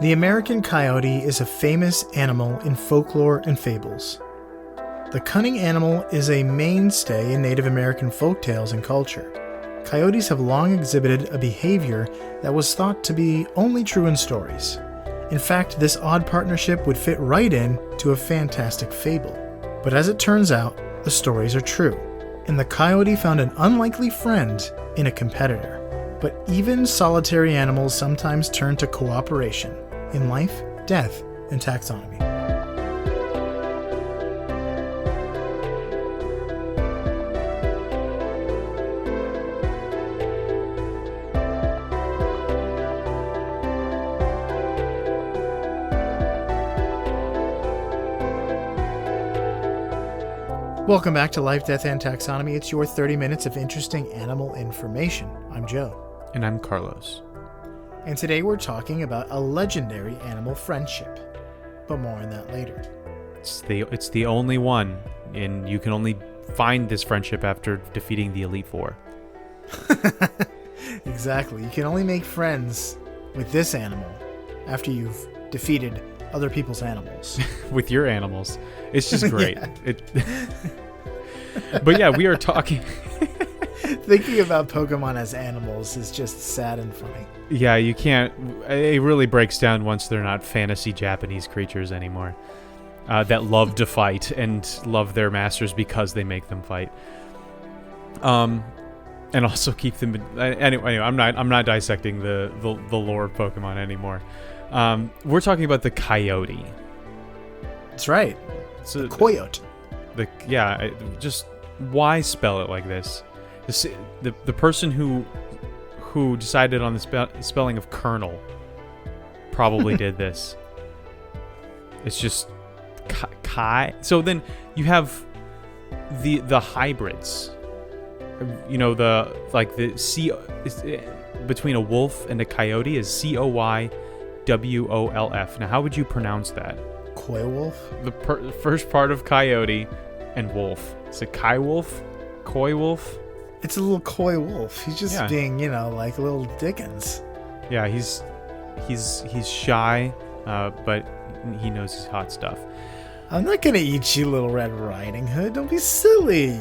The American coyote is a famous animal in folklore and fables. The cunning animal is a mainstay in Native American folktales and culture. Coyotes have long exhibited a behavior that was thought to be only true in stories. In fact, this odd partnership would fit right in to a fantastic fable. But as it turns out, the stories are true, and the coyote found an unlikely friend in a competitor. But even solitary animals sometimes turn to cooperation in life, death, and taxonomy. Welcome back to Life, Death, and Taxonomy. It's your 30 minutes of interesting animal information. I'm Joe. And I'm Carlos. And today we're talking about a legendary animal friendship. But more on that later. It's the only one, and you can only find this friendship after defeating the Elite Four. Exactly. You can only make friends with this animal after you've defeated other people's animals. With your animals. It's just great. Yeah. But yeah, we are talking... Thinking about Pokemon as animals is just sad and funny. Yeah, you can't... It really breaks down once they're not fantasy Japanese creatures anymore. That love to fight and love their masters because they make them fight. And also keep them... Anyway, I'm not dissecting the lore of Pokemon anymore. We're talking about the Coyote. That's right. So the Coyote. Just why spell it like this? The person who decided on the spelling of Colonel probably did this. It's just Kai. So then you have the hybrids. You know, between a wolf and a coyote is COYWOLF. Now, how would you pronounce that? Coy wolf? The first part of coyote and wolf. Is it Kai wolf? Coy wolf? It's a little coy wolf. He's just being, like a little Dickens. Yeah, he's shy, but he knows his hot stuff. I'm not gonna eat you, Little Red Riding Hood. Don't be silly.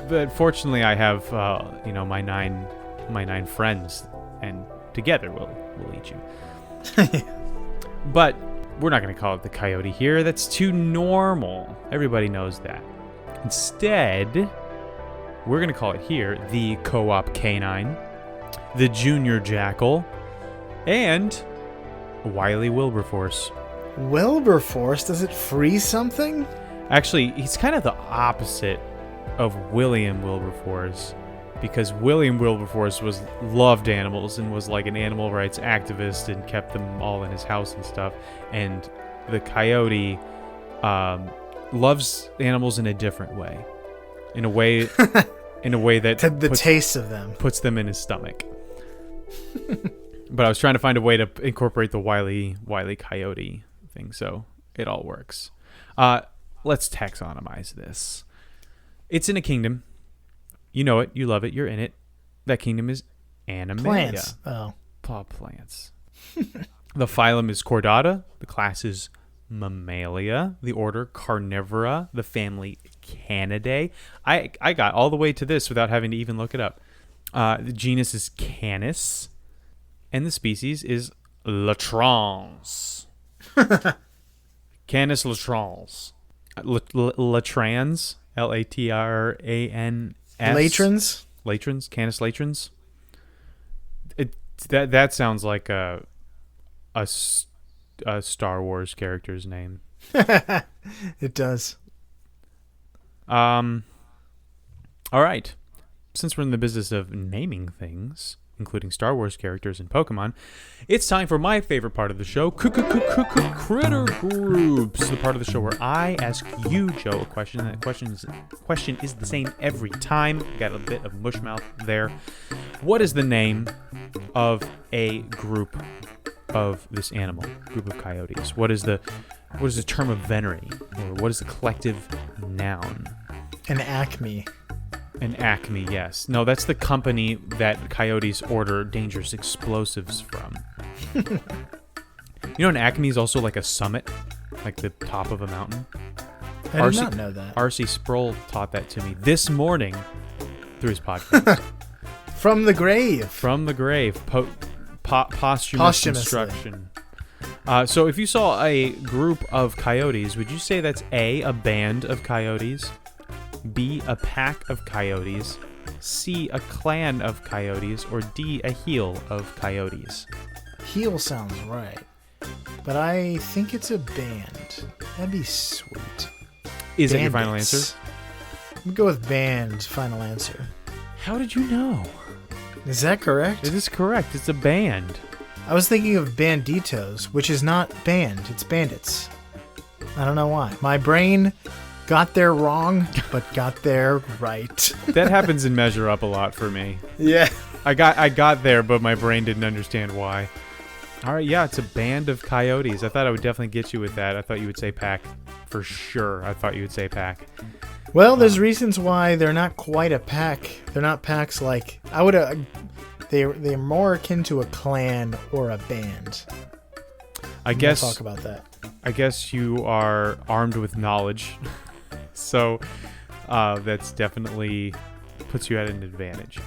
But fortunately, I have my nine friends, and together we'll eat you. But we're not gonna call it the Coyote here. That's too normal. Everybody knows that. Instead, we're going to call it here the Co-op Canine, the Junior Jackal, and Wily Wilberforce. Wilberforce? Does it freeze something? Actually, he's kind of the opposite of William Wilberforce, because William Wilberforce loved animals and was like an animal rights activist and kept them all in his house and stuff. And the Coyote loves animals in a different way. In a way that taste of them puts them in his stomach. But I was trying to find a way to incorporate the Wily Coyote thing, so it all works. Let's taxonomize this. It's in a kingdom. You know it. You love it. You're in it. That kingdom is Animalia. Plants. Oh. Plants. The phylum is Chordata. The class is Mammalia. The order Carnivora. The family Canidae. I got all the way to this without having to even look it up. The genus is Canis. And the species is Latrans. Canis latrans. Latrans. Latrans. Latrans? Latrans. Canis latrans. That sounds like a Star Wars character's name. It does. All right. Since we're in the business of naming things, including Star Wars characters and Pokemon, it's time for my favorite part of the show, Critter Groups, the part of the show where I ask you, Joe, a question. That question is the same every time. Got a bit of mushmouth there. What is the name of a group of this animal, group of coyotes? What is the term of venery, or what is the collective noun? An acme. An Acme, yes. No, that's the company that coyotes order dangerous explosives from. You know, an acme is also like a summit, like the top of a mountain. I did not know that. R.C. Sproul taught that to me this morning through his podcast. From the grave. From the grave. Posthumous instruction. So if you saw a group of coyotes, would you say that's A, band of coyotes, B, a pack of coyotes, C, a clan of coyotes, or D, a heel of coyotes? Heel sounds right, but I think it's a band. That'd be sweet. Is that your final answer? I'm gonna go with band. Final answer. How did you know? Is that correct? It is correct. It's a band. I was thinking of banditos, which is not band. It's bandits. I don't know why. My brain got there wrong, but got there right. That happens in Measure Up a lot for me. Yeah. I got there, but my brain didn't understand why. All right, yeah, it's a band of coyotes. I thought I would definitely get you with that. I thought you would say pack for sure. I thought you would say pack. Well, there's reasons why they're not quite a pack. They're not packs like I would. They're more akin to a clan or a band. I guess we'll talk about that. I guess you are armed with knowledge, so that's definitely puts you at an advantage.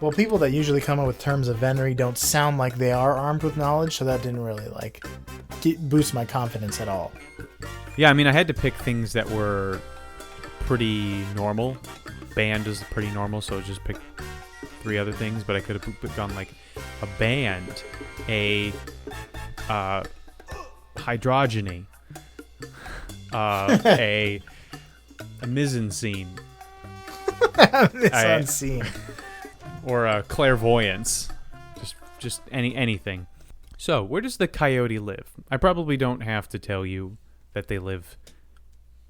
Well, people that usually come up with terms of venery don't sound like they are armed with knowledge, so that didn't really boost my confidence at all. Yeah, I mean, I had to pick things that were pretty normal. Band is pretty normal, so just pick 3 other things, but I could have gone like a band, a hydrogeny, a mise-en-scene. Unseen. Or a clairvoyance. Just anything. So, where does the coyote live? I probably don't have to tell you that they live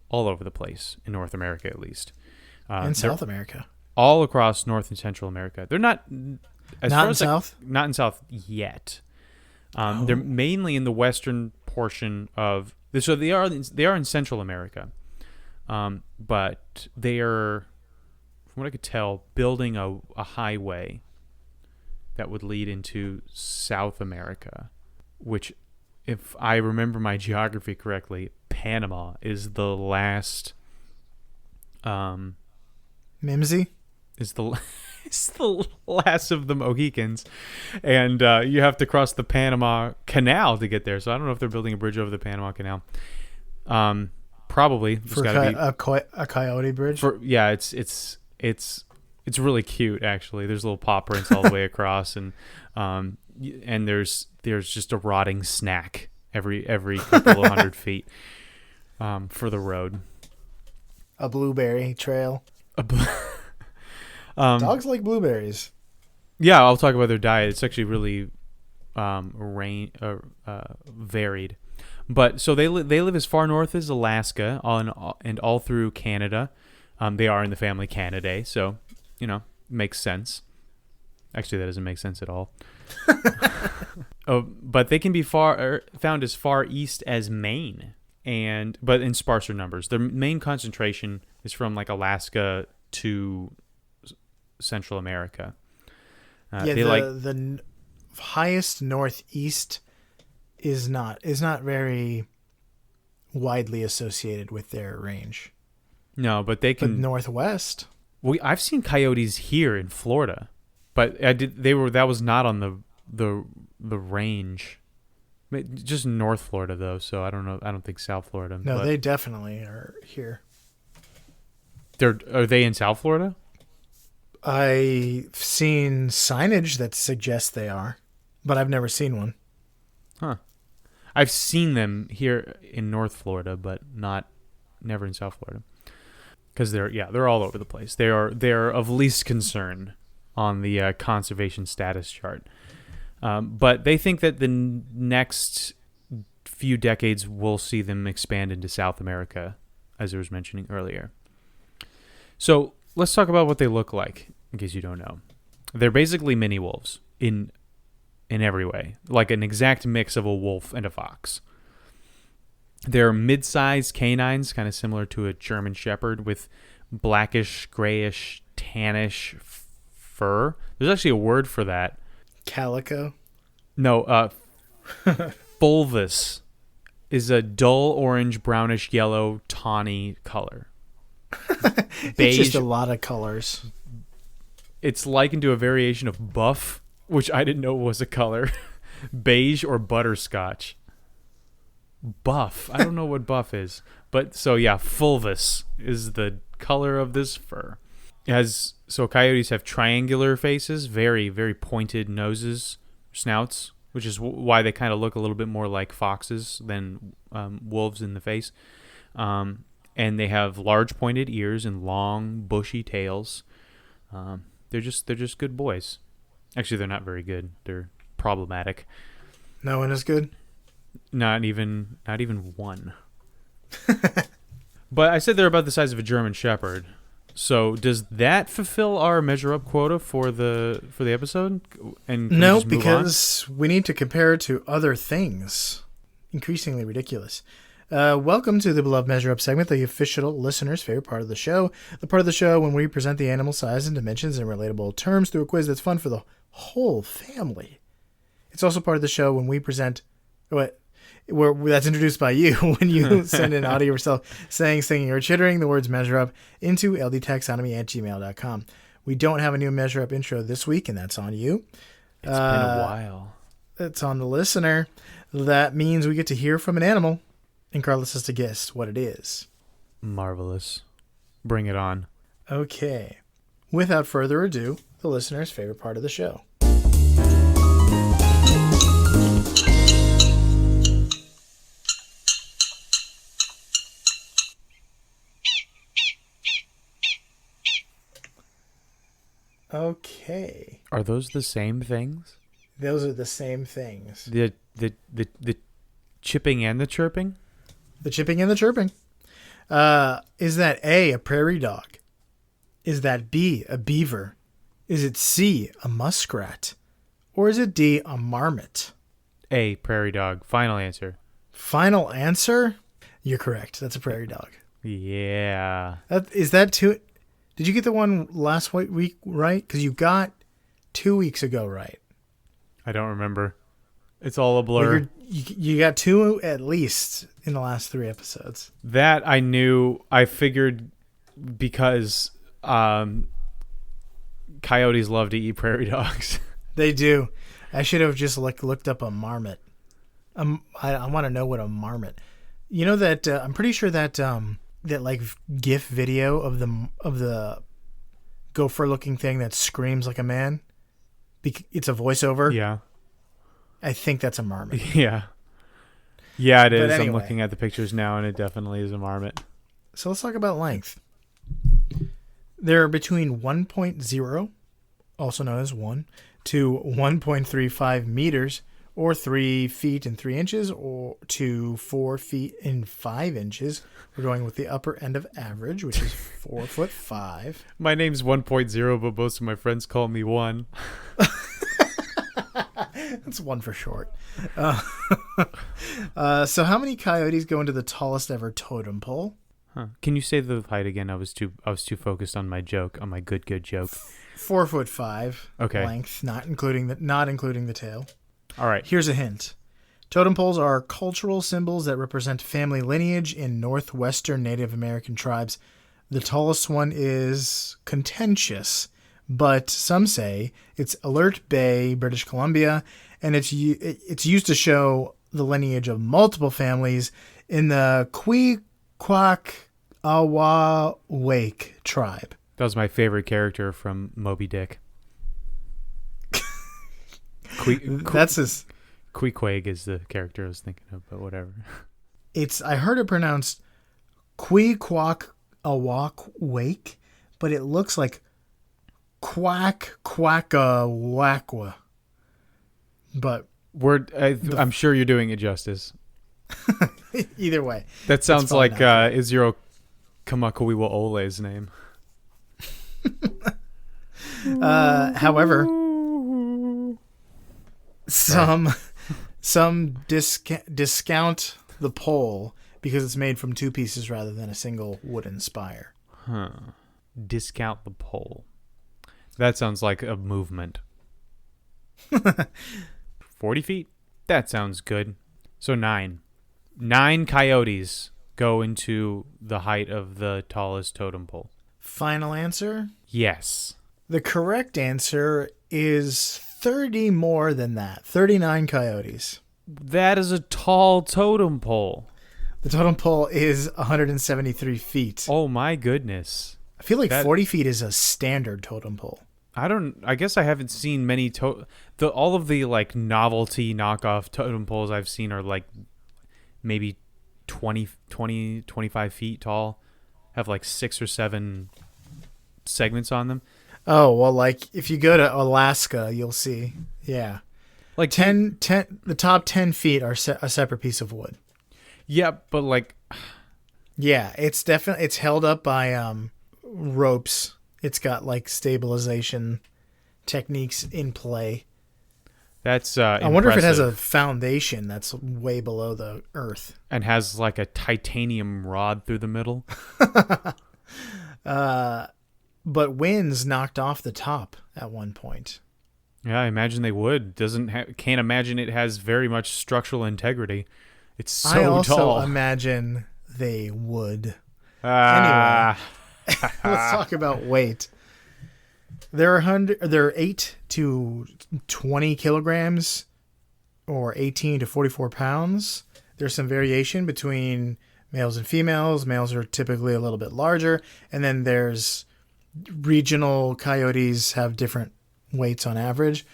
all over the place, in North America at least. In South America. All across North and Central America. They're not... Not in South? Not in South yet. They're mainly in the western portion of... So they are in Central America. But they are, from what I could tell, building a highway that would lead into South America, which, if I remember my geography correctly, Panama is the last... Mimsy? Is the last of the Mohicans, and you have to cross the Panama Canal to get there. So I don't know if they're building a bridge over the Panama Canal. Probably for a coyote bridge. It's really cute actually. There's little paw prints all the way across, and there's just a rotting snack every couple of 100 feet for the road. A blueberry trail. Dogs like blueberries. Yeah, I'll talk about their diet. It's actually really varied. But so they live as far north as Alaska and all through Canada. They are in the family Canidae, so makes sense. Actually, that doesn't make sense at all. But they can be found as far east as Maine, but in sparser numbers. Their main concentration is from like Alaska to Central America. The highest northeast is not very widely associated with their range. No, but they can. But northwest. I've seen coyotes here in Florida, but that was not on the range. Just North Florida though, so I don't know. I don't think South Florida. No, they definitely are here. Are they in South Florida? I've seen signage that suggests they are, but I've never seen one. Huh. I've seen them here in North Florida, but never in South Florida. Because they're all over the place. They're of least concern on the conservation status chart. But they think that the next few decades will see them expand into South America, as I was mentioning earlier. So let's talk about what they look like, in case you don't know. They're basically mini wolves in every way, like an exact mix of a wolf and a fox. They're mid-sized canines, kind of similar to a German Shepherd, with blackish, grayish, tannish fur. There's actually a word for that. Calico? No, Fulvous is a dull orange, brownish yellow, tawny color. It's just a lot of colors. It's likened to a variation of buff, which I didn't know was a color. Beige or butterscotch. Buff. I don't know what buff is. But so yeah, fulvous is the color of this fur. Coyotes have triangular faces, very, very pointed noses, snouts, which is why they kind of look a little bit more like foxes than wolves in the face. And they have large pointed ears and long, bushy tails. They're just good boys. Actually, they're not very good. They're problematic. No one is good? Not even one. But I said they're about the size of a German Shepherd. So does that fulfill our measure up quota for the episode? And no, because we need to compare it to other things. Increasingly ridiculous. Welcome to the Beloved Measure Up segment, the official listener's favorite part of the show. The part of the show when we present the animal size and dimensions in relatable terms through a quiz that's fun for the whole family. It's also part of the show when we present that's introduced by you when you send an audio yourself saying, singing, or chittering the words measure up into ldtaxonomy@gmail.com. We don't have a new measure up intro this week, and that's on you. It's been a while. It's on the listener. That means we get to hear from an animal, and Carlos has to guess what it is. Marvelous. Bring it on. Okay. Without further ado, the listener's favorite part of the show. Okay. Are those the same things? Those are the same things. The chipping and the chirping? The chipping and the chirping. Is that A, a prairie dog? Is that B, a beaver? Is it C, a muskrat? Or is it D, a marmot? A, prairie dog. Final answer. Final answer? You're correct. That's a prairie dog. Yeah. Is that two? Did you get the one last week right? Because you got 2 weeks ago right. I don't remember. It's all a blur. Well, you got two at least in the last 3 episodes. That I knew. I figured because coyotes love to eat prairie dogs. They do. I should have just looked up a marmot. I want to know what a marmot. You know that I'm pretty sure that that like GIF video of the gopher looking thing that screams like a man. It's a voiceover. Yeah. I think that's a marmot. Yeah. Yeah, it is. But anyway. I'm looking at the pictures now, and it definitely is a marmot. So let's talk about length. They're between 1.0, also known as 1, to 1.35 meters, or 3 feet and 3 inches, or to 4 feet and 5 inches. We're going with the upper end of average, which is 4'5". My name's 1.0, but most of my friends call me 1. That's 1 for short. So how many coyotes go into the tallest ever totem pole? Huh. Can you say the height again? I was too focused on my joke, on my good joke. 4'5". Okay. Length, not including the tail. All right. Here's a hint. Totem poles are cultural symbols that represent family lineage in northwestern Native American tribes. The tallest one is contentious, but some say it's Alert Bay, British Columbia, and it's used to show the lineage of multiple families in the Queequeg tribe. That was my favorite character from Moby Dick. That's his. Queequeg is the character I was thinking of, but whatever. I heard it pronounced Queequeg, but it looks like Quackawakwa. But I'm sure you're doing it justice. Either way. That sounds like Iziro Kamakuiwa Ole's name. However, some discount the pole because it's made from 2 pieces rather than a single wooden spire. Huh. Discount the pole. That sounds like a movement. 40 feet? That sounds good. So 9. 9 coyotes go into the height of the tallest totem pole. Final answer? Yes. The correct answer is 30 more than that. 39 coyotes. That is a tall totem pole. The totem pole is 173 feet. Oh my goodness. I feel like 40 feet is a standard totem pole. I guess I haven't seen many all of the like novelty knockoff totem poles I've seen are like maybe 25 feet tall, have like 6 or 7 segments on them. Oh, well, like if you go to Alaska, you'll see. Yeah. Like the top 10 feet are a separate piece of wood. Yeah, but like, yeah, it's definitely, it's held up by ropes. It's got like stabilization techniques in play. That's I wonder if it has a foundation that's way below the earth. And has like a titanium rod through the middle. But winds knocked off the top at one point. Yeah, I imagine they would. Can't imagine it has very much structural integrity. It's so tall. I also imagine they would. Anyway, let's talk about weight. There are 8 to 20 kilograms, or 18 to 44 pounds. There's some variation between males and females. Males are typically a little bit larger, and then there's regional coyotes have different weights on average,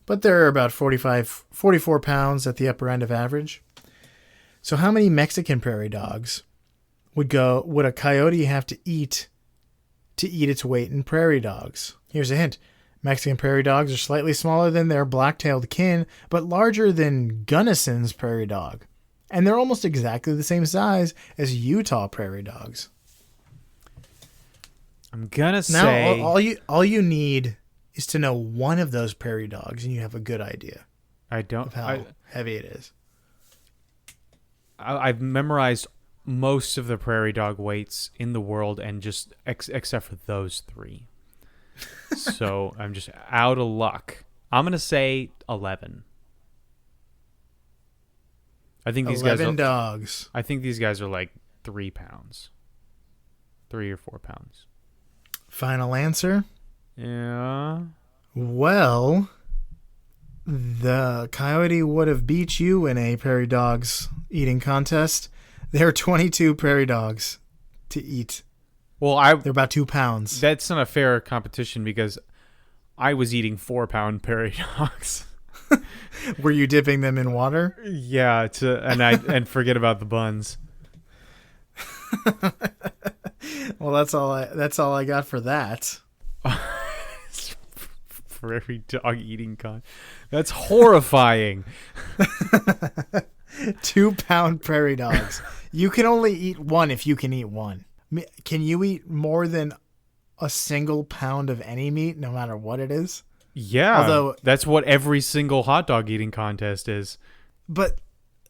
but they're about 44 pounds at the upper end of average. So how many Mexican prairie dogs would a coyote have to eat its weight in prairie dogs? Here's a hint. Mexican prairie dogs are slightly smaller than their black-tailed kin, but larger than Gunnison's prairie dog. And they're almost exactly the same size as Utah prairie dogs. I'm gonna say all you need is to know one of those prairie dogs, and you have a good idea. Of how heavy it is. I've memorized most of the prairie dog weights in the world, and just except for those 3. So I'm just out of luck. I'm gonna say 11. I think these 11 dogs. I think these guys are like 3 pounds, 3 or 4 pounds. Final answer? Yeah. Well, the coyote would have beat you in a prairie dogs eating contest. There are 22 prairie dogs to eat. Well, they're about 2 pounds. That's not a fair competition because I was eating 4-pound prairie dogs. Were you dipping them in water? Yeah, and forget about the buns. Well, that's all I got for that. Prairie dog eating that's horrifying. 2-pound prairie dogs. You can only eat one if you can eat one. Can you eat more than a single pound of any meat, no matter what it is? Yeah, although that's what every single hot dog eating contest is. But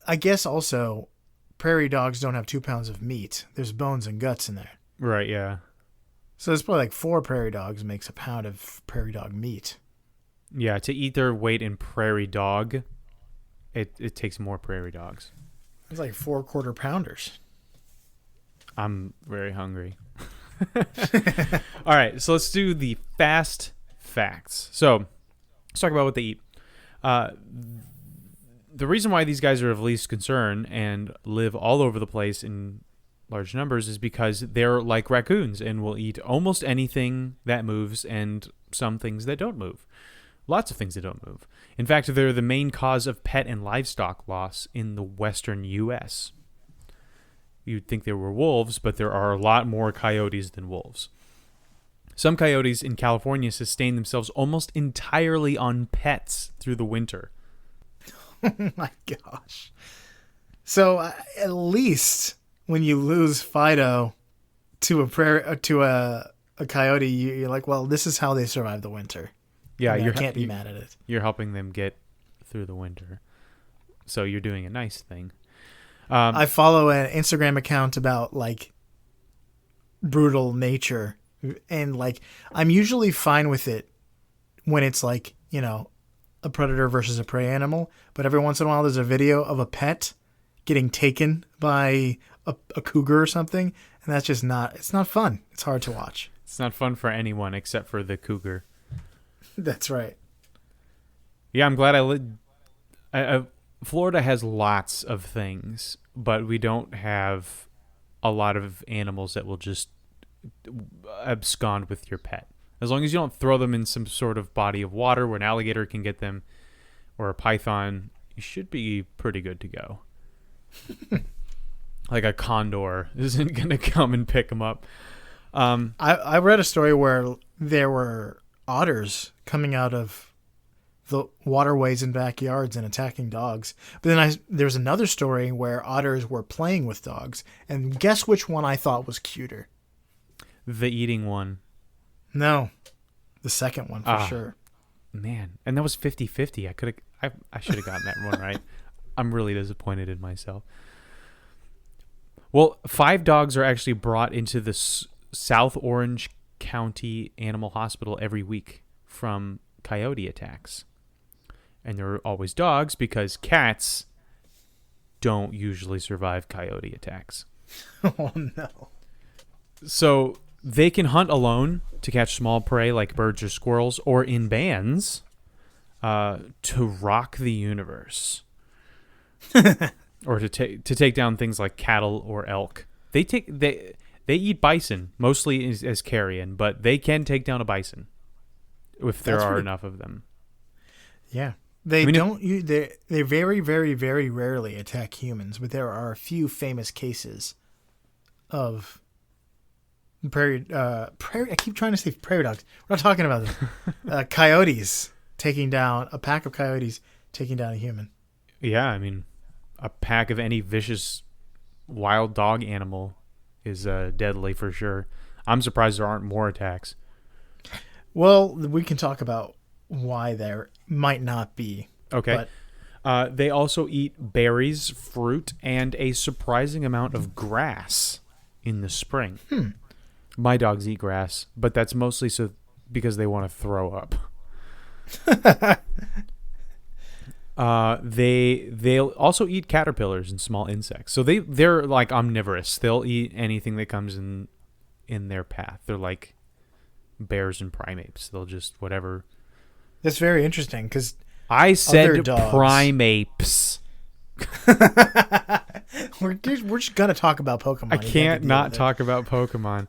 I guess also prairie dogs don't have 2 pounds of meat. There's bones and guts in there. Right, yeah. So it's probably like 4 prairie dogs makes a pound of prairie dog meat. Yeah, to eat their weight in prairie dog, it takes more prairie dogs. It's like 4 quarter pounders. I'm very hungry. All right, so let's do the fast facts. So let's talk about what they eat. The reason why these guys are of least concern and live all over the place in large numbers is because they're like raccoons and will eat almost anything that moves and some things that don't move. Lots of things that don't move. In fact, they're the main cause of pet and livestock loss in the western U.S. You'd think there were wolves, but there are a lot more coyotes than wolves. Some coyotes in California sustain themselves almost entirely on pets through the winter. Oh my gosh. So at least when you lose Fido to a coyote, you're like, well, this is how they survive the winter. Yeah, you can't be mad at it. You're helping them get through the winter. So you're doing a nice thing. I follow an Instagram account about like brutal nature, and like I'm usually fine with it when it's like, a predator versus a prey animal, but every once in a while there's a video of a pet getting taken by a cougar or something, and that's just it's not fun. It's hard to watch. It's not fun for anyone except for the cougar. That's right. Yeah, I'm glad Florida has lots of things, but we don't have a lot of animals that will just abscond with your pet. As long as you don't throw them in some sort of body of water where an alligator can get them or a python, you should be pretty good to go. Like a condor isn't going to come and pick them up. I read a story where there were otters coming out of the waterways and backyards and attacking dogs. But then there's another story where otters were playing with dogs. And guess which one I thought was cuter? The eating one. No, the second one for sure. Man, and that was 50-50. I should have gotten that one right. I'm really disappointed in myself. Well, 5 dogs are actually brought into the South Orange County Animal Hospital every week from coyote attacks. And they're always dogs because cats don't usually survive coyote attacks. Oh, no. So they can hunt alone to catch small prey like birds or squirrels, or in bands to rock the universe. Or to take down things like cattle or elk. They eat bison, mostly as carrion, but they can take down a bison if there are enough of them. Yeah. They very, very, very rarely attack humans, but there are a few famous cases of prairie. I keep trying to say prairie dogs. We're not talking about them. Coyotes taking down a pack of coyotes, taking down a human. Yeah, I mean, a pack of any vicious wild dog animal is deadly for sure. I'm surprised there aren't more attacks. Well, we can talk about why there might not be. Okay. But they also eat berries, fruit, and a surprising amount of grass in the spring. My dogs eat grass, but that's mostly because they want to throw up. They'll also eat caterpillars and small insects. So they're like omnivorous. They'll eat anything that comes in their path. They're like bears and primates. They'll just whatever. That's very interesting because I said primates. We're just gonna talk about Pokemon. I can't not talk about Pokemon.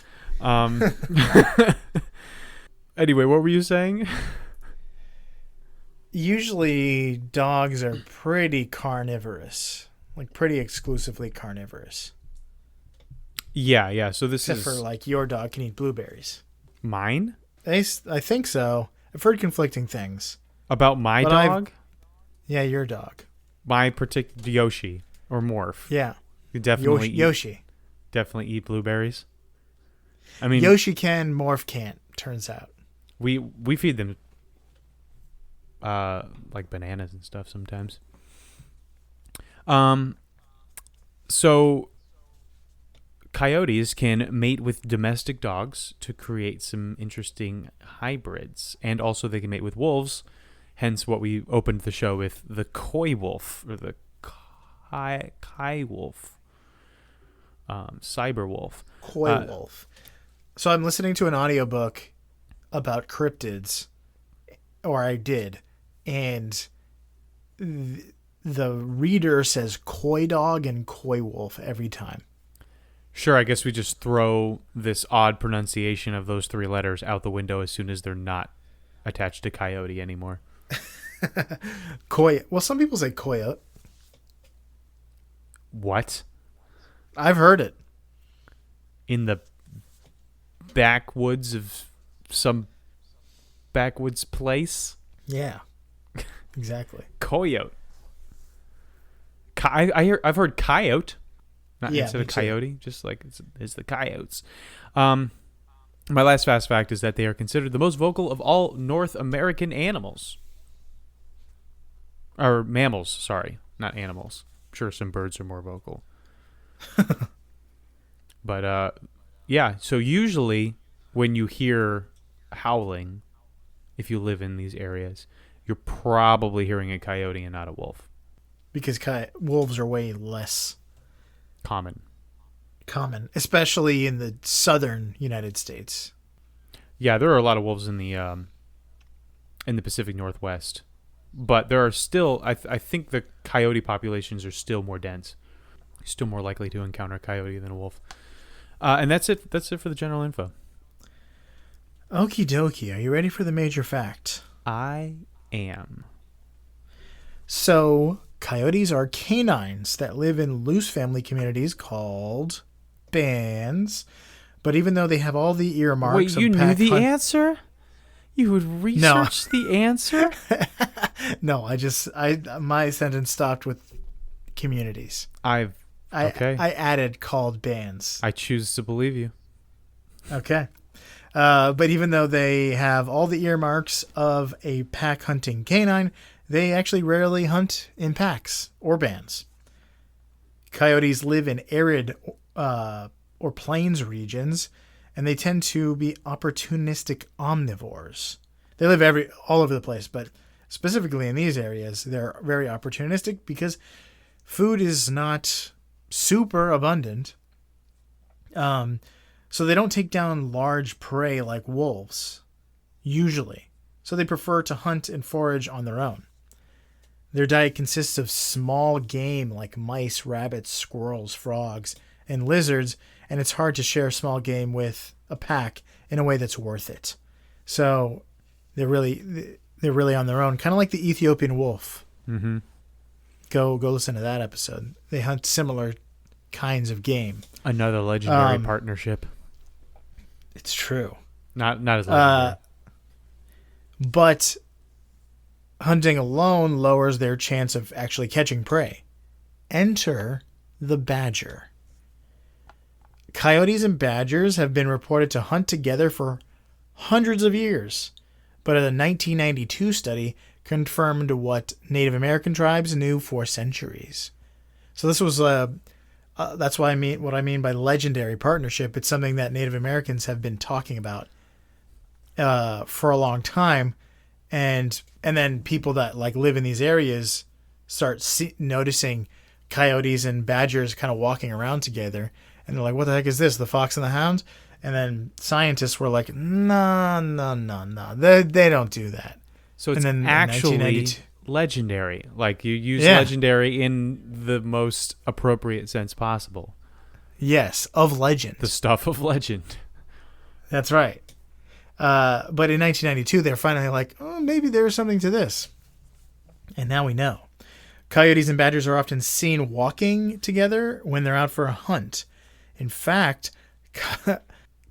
Anyway, what were you saying? Usually dogs are pretty carnivorous, like pretty exclusively carnivorous. Yeah. So Except for like your dog can eat blueberries. Mine? I think so. I've heard conflicting things. About my dog? Yeah, your dog. My particular Yoshi or Morph. Yeah. You definitely Yoshi. Definitely eat blueberries. I mean, Yoshi can, Morph can't, turns out. We feed them like bananas and stuff sometimes. So coyotes can mate with domestic dogs to create some interesting hybrids, and also they can mate with wolves, hence what we opened the show with, the coy wolf or the kai wolf, cyber wolf, Coy wolf. So I'm listening to an audiobook about cryptids, or I did, and the reader says coy dog and coy wolf every time. Sure, I guess we just throw this odd pronunciation of those 3 letters out the window as soon as they're not attached to coyote anymore. Coy. Well, some people say coyote. What? I've heard it. In the backwoods of some backwoods place? Yeah, exactly. Coyote. I've heard coyote. Not instead of coyote, just like it's the coyotes. My last fast fact is that they are considered the most vocal of all North American animals. Or mammals, sorry, not animals. I'm sure some birds are more vocal. But, yeah, so usually when you hear howling, if you live in these areas, you're probably hearing a coyote and not a wolf. Because wolves are way less Common. especially in the southern United States. Yeah, there are a lot of wolves in the Pacific Northwest, but there are still. I think the coyote populations are still more dense. You're still more likely to encounter a coyote than a wolf. And that's it. That's it for the general info. Okie dokie. Are you ready for the major fact? I am. So, coyotes are canines that live in loose family communities called bands. But even though they have all the earmarks Wait, of you knew pack the hunt- answer? You would research the answer? No, my sentence stopped with communities. Okay. I added called bands. I choose to believe you. Okay. But even though they have all the earmarks of a pack hunting canine, they actually rarely hunt in packs or bands. Coyotes live in arid or plains regions, and they tend to be opportunistic omnivores. They live all over the place, but specifically in these areas, they're very opportunistic because food is not super abundant. So they don't take down large prey like wolves, usually. So they prefer to hunt and forage on their own. Their diet consists of small game like mice, rabbits, squirrels, frogs, and lizards, and it's hard to share small game with a pack in a way that's worth it. So they're really on their own, kind of like the Ethiopian wolf. Mm-hmm. Go listen to that episode. They hunt similar kinds of game. Another legendary partnership. It's true. Not as legendary. But hunting alone lowers their chance of actually catching prey. Enter the badger. Coyotes and badgers have been reported to hunt together for hundreds of years, but a 1992 study confirmed what Native American tribes knew for centuries. So this was that's what I mean by legendary partnership. It's something that Native Americans have been talking about for a long time, and then people that like live in these areas start noticing coyotes and badgers kind of walking around together, and they're like, "What the heck is this? The fox and the hound?" And then scientists were like, "No, they don't do that." So it's actually legendary. Like you use legendary in the most appropriate sense possible. Yes, of legend. The stuff of legend. That's right. But in 1992, they're finally like, oh, maybe there's something to this. And now we know. Coyotes and badgers are often seen walking together when they're out for a hunt. In fact,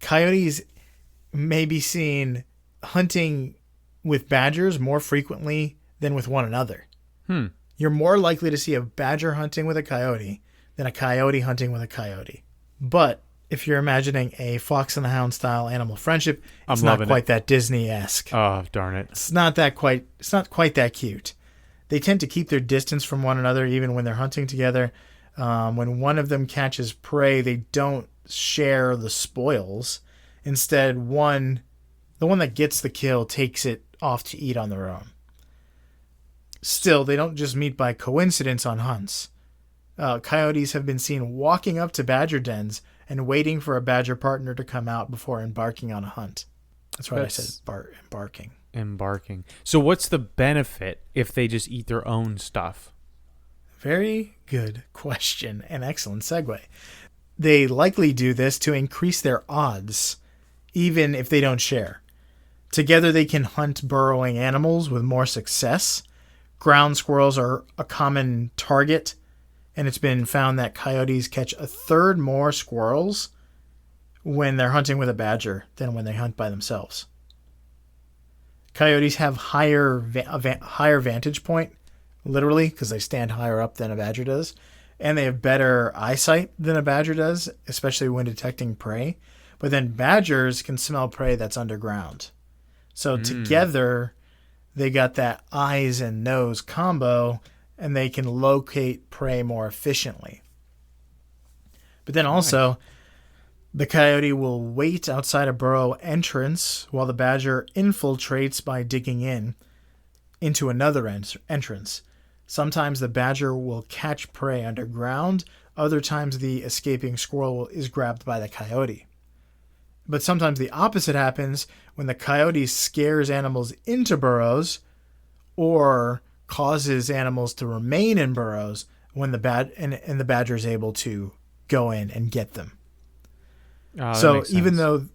coyotes may be seen hunting with badgers more frequently than with one another. You're more likely to see a badger hunting with a coyote than a coyote hunting with a coyote. But if you're imagining a fox and the hound style animal friendship, it's not quite that Disney-esque. Oh, darn it. It's not quite that cute. They tend to keep their distance from one another even when they're hunting together. When one of them catches prey, they don't share the spoils. Instead, the one that gets the kill takes it off to eat on their own. Still, they don't just meet by coincidence on hunts. Coyotes have been seen walking up to badger dens and waiting for a badger partner to come out before embarking on a hunt. That's right, I said embarking. Embarking. So what's the benefit if they just eat their own stuff? Very good question. An excellent segue. They likely do this to increase their odds, even if they don't share. Together they can hunt burrowing animals with more success. Ground squirrels are a common target, and it's been found that coyotes catch a third more squirrels when they're hunting with a badger than when they hunt by themselves. Coyotes have higher vantage point, literally, because they stand higher up than a badger does, and they have better eyesight than a badger does, especially when detecting prey. But then badgers can smell prey that's underground. So together, they got that eyes and nose combo, and they can locate prey more efficiently. But then also, the coyote will wait outside a burrow entrance while the badger infiltrates by digging in. into another entrance. Sometimes the badger will catch prey underground. Other times the escaping squirrel is grabbed by the coyote. But sometimes the opposite happens when the coyote scares animals into burrows or causes animals to remain in burrows when the badger is able to go in and get them. So even though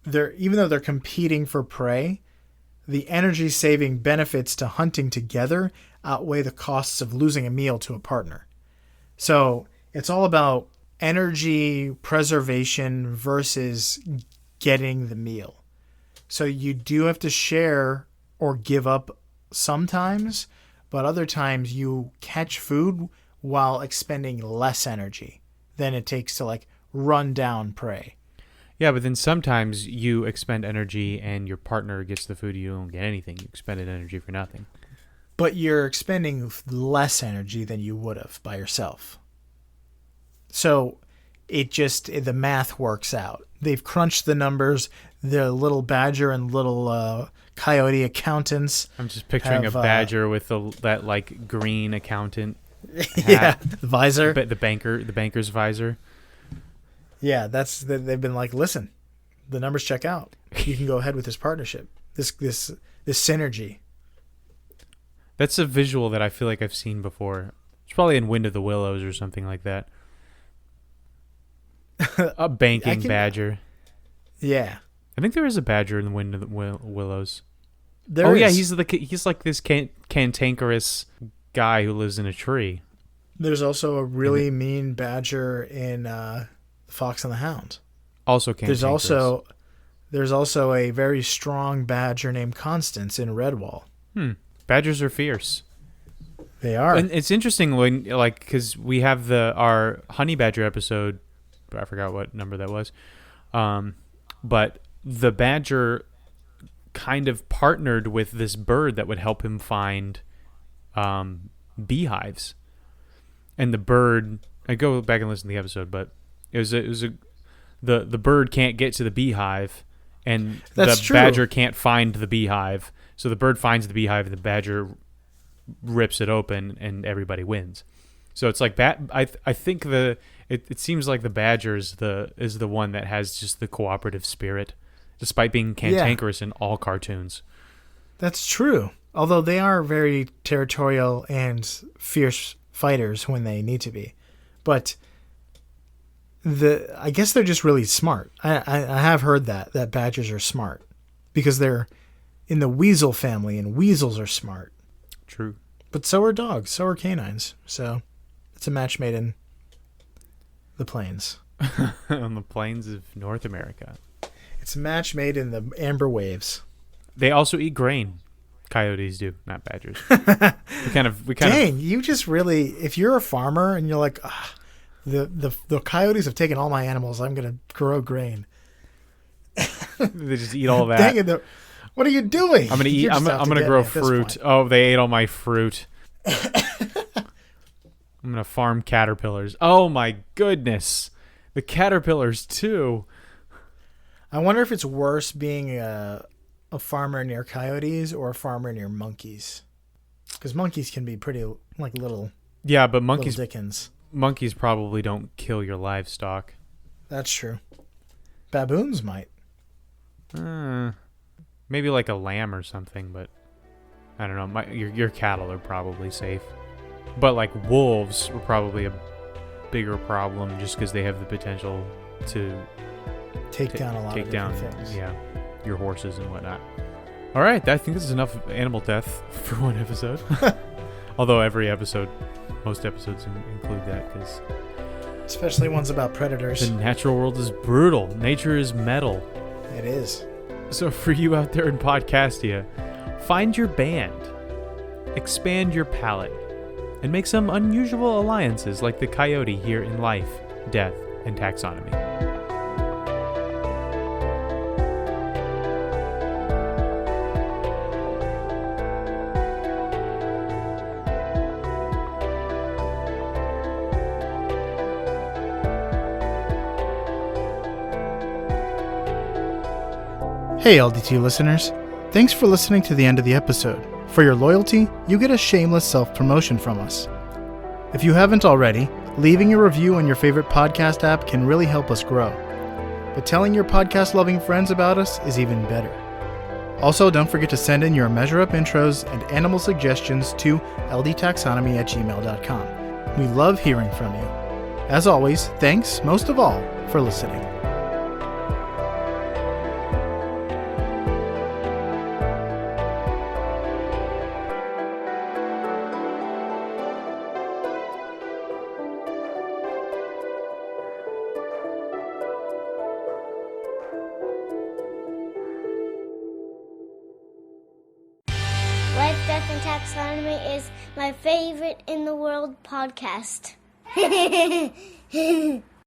they're competing for prey, the energy saving benefits to hunting together outweigh the costs of losing a meal to a partner. So it's all about energy preservation versus getting the meal. So you do have to share or give up sometimes, but other times you catch food while expending less energy than it takes to like run down prey. Yeah, but then sometimes you expend energy and your partner gets the food, you don't get anything. You expended energy for nothing. But you're expending less energy than you would have by yourself. So the math works out. They've crunched the numbers. The little badger and little coyote accountants. I'm just picturing a badger with that like green accountant hat. Yeah, the visor. The banker's visor. Yeah, they've been like, listen, the numbers check out. You can go ahead with this partnership, this synergy. That's a visual that I feel like I've seen before. It's probably in Wind of the Willows or something like that. A banking badger. Yeah, I think there is a badger in the Wind of the Willows. There is. Yeah, he's like this cantankerous guy who lives in a tree. There's also a really mean badger in Fox and the Hound. Also cantankerous. There's also a very strong badger named Constance in Redwall. Badgers are fierce. They are. And it's interesting when, like, because we have our honey badger episode. I forgot what number that was. But the badger kind of partnered with this bird that would help him find beehives. And the bird, I go back and listen to the episode, but the bird can't get to the beehive, and That's the true. badger can't find the beehive. So the bird finds the beehive, and the badger rips it open, and everybody wins. So it's like I think it seems like the badger is the one that has just the cooperative spirit, despite being cantankerous in all cartoons. That's true. Although they are very territorial and fierce fighters when they need to be, but I guess they're just really smart. I have heard that badgers are smart because they're in the weasel family, and weasels are smart. True. But so are dogs. So are canines. So it's a match made in the plains. On the plains of North America. It's a match made in the amber waves. They also eat grain. Coyotes do, not badgers. Dang, you just really, if you're a farmer and you're like, the coyotes have taken all my animals, I'm going to grow grain. They just eat all that. Dang it. What are you doing? I'm going to grow fruit. Oh, they ate all my fruit. I'm going to farm caterpillars. Oh my goodness. The caterpillars too. I wonder if it's worse being a farmer near coyotes or a farmer near monkeys. Because monkeys can be pretty like little. Yeah, but monkeys probably don't kill your livestock. That's true. Baboons might. Maybe like a lamb or something, but I don't know. Your cattle are probably safe. But like wolves were probably a bigger problem just because they have the potential to take down a lot of different things. Yeah, your horses and whatnot. All right, I think this is enough animal death for one episode. Although most episodes include that, because especially ones about predators. The natural world is brutal. Nature is metal. It is. So for you out there in Podcastia, find your band, expand your palette, and make some unusual alliances like the coyote here in Life, Death, and Taxonomy. Hey LDT listeners, thanks for listening to the end of the episode. For your loyalty, you get a shameless self-promotion from us. If you haven't already, leaving a review on your favorite podcast app can really help us grow. But telling your podcast-loving friends about us is even better. Also, don't forget to send in your Measure Up intros and animal suggestions to ldtaxonomy@gmail.com. We love hearing from you. As always, thanks, most of all, for listening. Life, Death, and Taxonomy is my favorite in the world podcast.